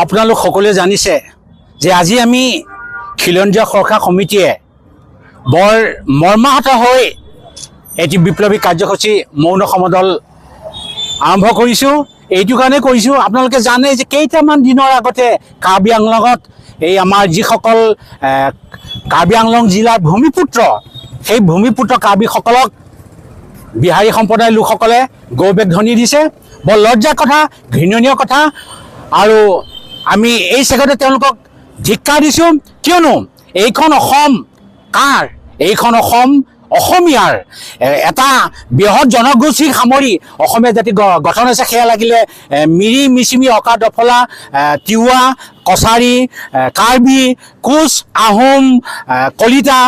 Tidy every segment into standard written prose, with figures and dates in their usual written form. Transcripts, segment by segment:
আপোনালোক সকলোৱে জানিছে যে আজি আমি খিলঞ্জীয়া সুৰক্ষা সমিতিয়ে বৰ মৰ্মাহত হৈ এটি বিপ্লৱী কাৰ্যসূচী মৌন সমদল আৰম্ভ কৰিছোঁ। এইটো কাৰণে কৰিছোঁ, আপোনালোকে জানে যে কেইটামান দিনৰ আগতে কাৰ্বি আংলঙত এই আমাৰ যিসকল কাৰ্বি আংলং জিলাৰ ভূমিপুত্ৰ, সেই ভূমিপুত্ৰ কাৰ্বিসকলক বিহাৰী সম্প্ৰদায়ৰ লোকসকলে গৌবেগ ধ্বনি দিছে। বৰ লজ্জাৰ কথা, ঘৃণনীয় কথা। আৰু আমি এই চেগতে তেওঁলোকক ধিক্কাৰ দিছোঁ, কিয়নো এইখন অসম কাৰ? এইখন অসম অসমীয়াৰ। এটা বৃহৎ জনগোষ্ঠীক সামৰি অসমীয়া জাতি গঠন হৈছে। সেয়া লাগিলে মিৰি, মিচিমি, অকা, দফলা, তিৱা, কছাৰী, কাৰ্বি, কোচ, আহোম, কলিতা,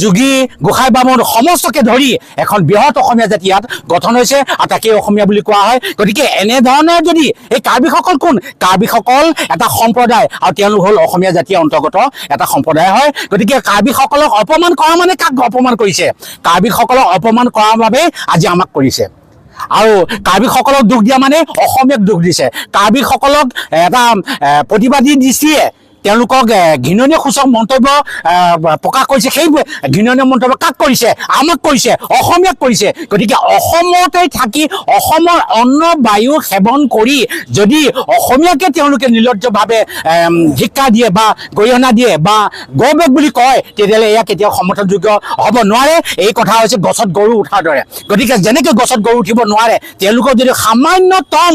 যোগী, গোসাঁই বামুণ সমস্তকে ধৰি এখন বৃহৎ অসমীয়া জাতি ইয়াত গঠন হৈছে, আৰু তাকেই অসমীয়া বুলি কোৱা হয়। গতিকে এনেধৰণৰ যদি এই কাৰ্বিসকল কোন? কাৰ্বিসকল এটা সম্প্ৰদায়, আৰু তেওঁলোক হ'ল অসমীয়া জাতিৰ অন্তৰ্গত এটা সম্প্ৰদায় হয়। গতিকে কাৰ্বিসকলক অপমান কৰা মানে কাক অপমান কৰিছে? কাৰ্বিসকলক অপমান কৰাৰ বাবে আজি আমাক কৰিছে। আৰু কাৰ্বিসকলক দুখ দিয়া মানে অসমীয়াক দুখ দিছে। কাৰ্বিসকলক এটা প্ৰতিবাদী দৃষ্টিয়ে তেওঁলোকক ঘৃণনীয় সূচক মন্তব্য প্ৰকাশ কৰিছে। সেই ঘৃণনীয় মন্তব্য কাক কৰিছে? আমাক কৰিছে, অসমীয়াক কৰিছে। গতিকে অসমতে থাকি অসমৰ অন্ন বায়ু সেৱন কৰি যদি অসমীয়াকে তেওঁলোকে নিৰ্লজ্জভাৱে ধিক্কাৰ দিয়ে বা গৰিহণা দিয়ে বা গৌবেগ বুলি কয়, তেতিয়াহ'লে এয়া কেতিয়াও সমৰ্থনযোগ্য হ'ব নোৱাৰে। এই কথা হৈছে গছত গৰু উঠাৰ দৰে। গতিকে যেনেকৈ গছত গৰু উঠিব নোৱাৰে, তেওঁলোকৰ যদি সামান্যতম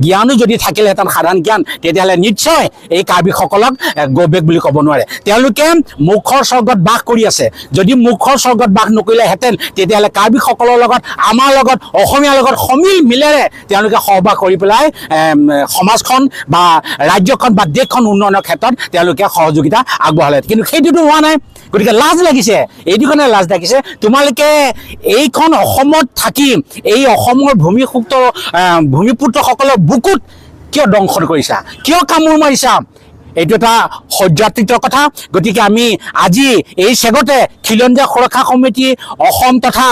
জ্ঞানো যদি থাকিলেহেঁতেন, সাধাৰণ জ্ঞান, তেতিয়াহ'লে নিশ্চয় এই কাৰ্বিসকলক গৌবেগ বুলি ক'ব নোৱাৰে। তেওঁলোকে মুখৰ স্বৰ্গত বাস কৰি আছে। যদি মুখৰ স্বৰ্গত বাস নকৰিলেহেঁতেন, তেতিয়াহ'লে কাৰ্বিসকলৰ লগত, আমাৰ লগত, অসমীয়াৰ লগত সমিল মিলেৰে তেওঁলোকে সহবাস কৰি পেলাই সমাজখন বা ৰাজ্যখন বা দেশখন উন্নয়নৰ ক্ষেত্ৰত তেওঁলোকে সহযোগিতা আগবঢ়ালে। কিন্তু সেইটোতো হোৱা নাই। গতিকে লাজ লাগিছে, এইটো কাৰণে লাজ লাগিছে। তোমালোকে এইখন অসমত থাকি এই অসমৰ ভূমিপুত্ৰসকলৰ বুকুত কিয় দংশন কৰিছা? কিয় কামোৰ মাৰিছা? এইটো এটা সহ্যাতীত কথা। গতিকে আমি আজি এই চেগতে খিলঞ্জীয়া সুৰক্ষা সমিতি অসম তথা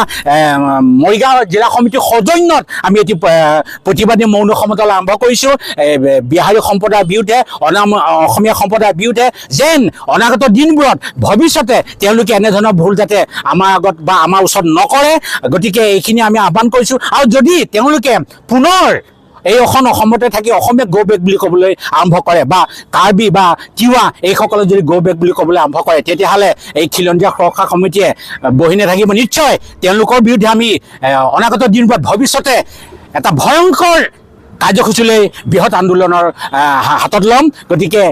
মৰিগাঁও জিলা সমিতিৰ সৌজন্যত আমি এটি প্ৰতিবাদী মৌন সমদল আৰম্ভ কৰিছোঁ বিহাৰী সম্প্ৰদায়ৰ বিৰুদ্ধে, অসমীয়া সম্প্ৰদায়ৰ বিৰুদ্ধে, যেন অনাগত দিনবোৰত ভৱিষ্যতে তেওঁলোকে এনেধৰণৰ ভুল যাতে আমাৰ আগত বা আমাৰ ওচৰত নকৰে। গতিকে এইখিনি আমি আহ্বান কৰিছোঁ। আৰু যদি তেওঁলোকে পুনৰ এই অসমতে থাকি অসমীয়া গৌবেগ বুলি ক'বলৈ আৰম্ভ কৰে, বা কাৰ্বি বা তিৱা এইসকলে যদি গৌবেগ বুলি ক'বলৈ আৰম্ভ কৰে, তেতিয়াহ'লে এই খিলঞ্জীয়া সুৰক্ষা সমিতিয়ে বহি নাথাকিব। নিশ্চয় তেওঁলোকৰ বিৰুদ্ধে আমি অনাগত দিনবোৰত ভৱিষ্যতে এটা ভয়ংকৰ কাৰ্যসূচীলৈ বৃহৎ আন্দোলনৰ হাতত ল'ম। গতিকে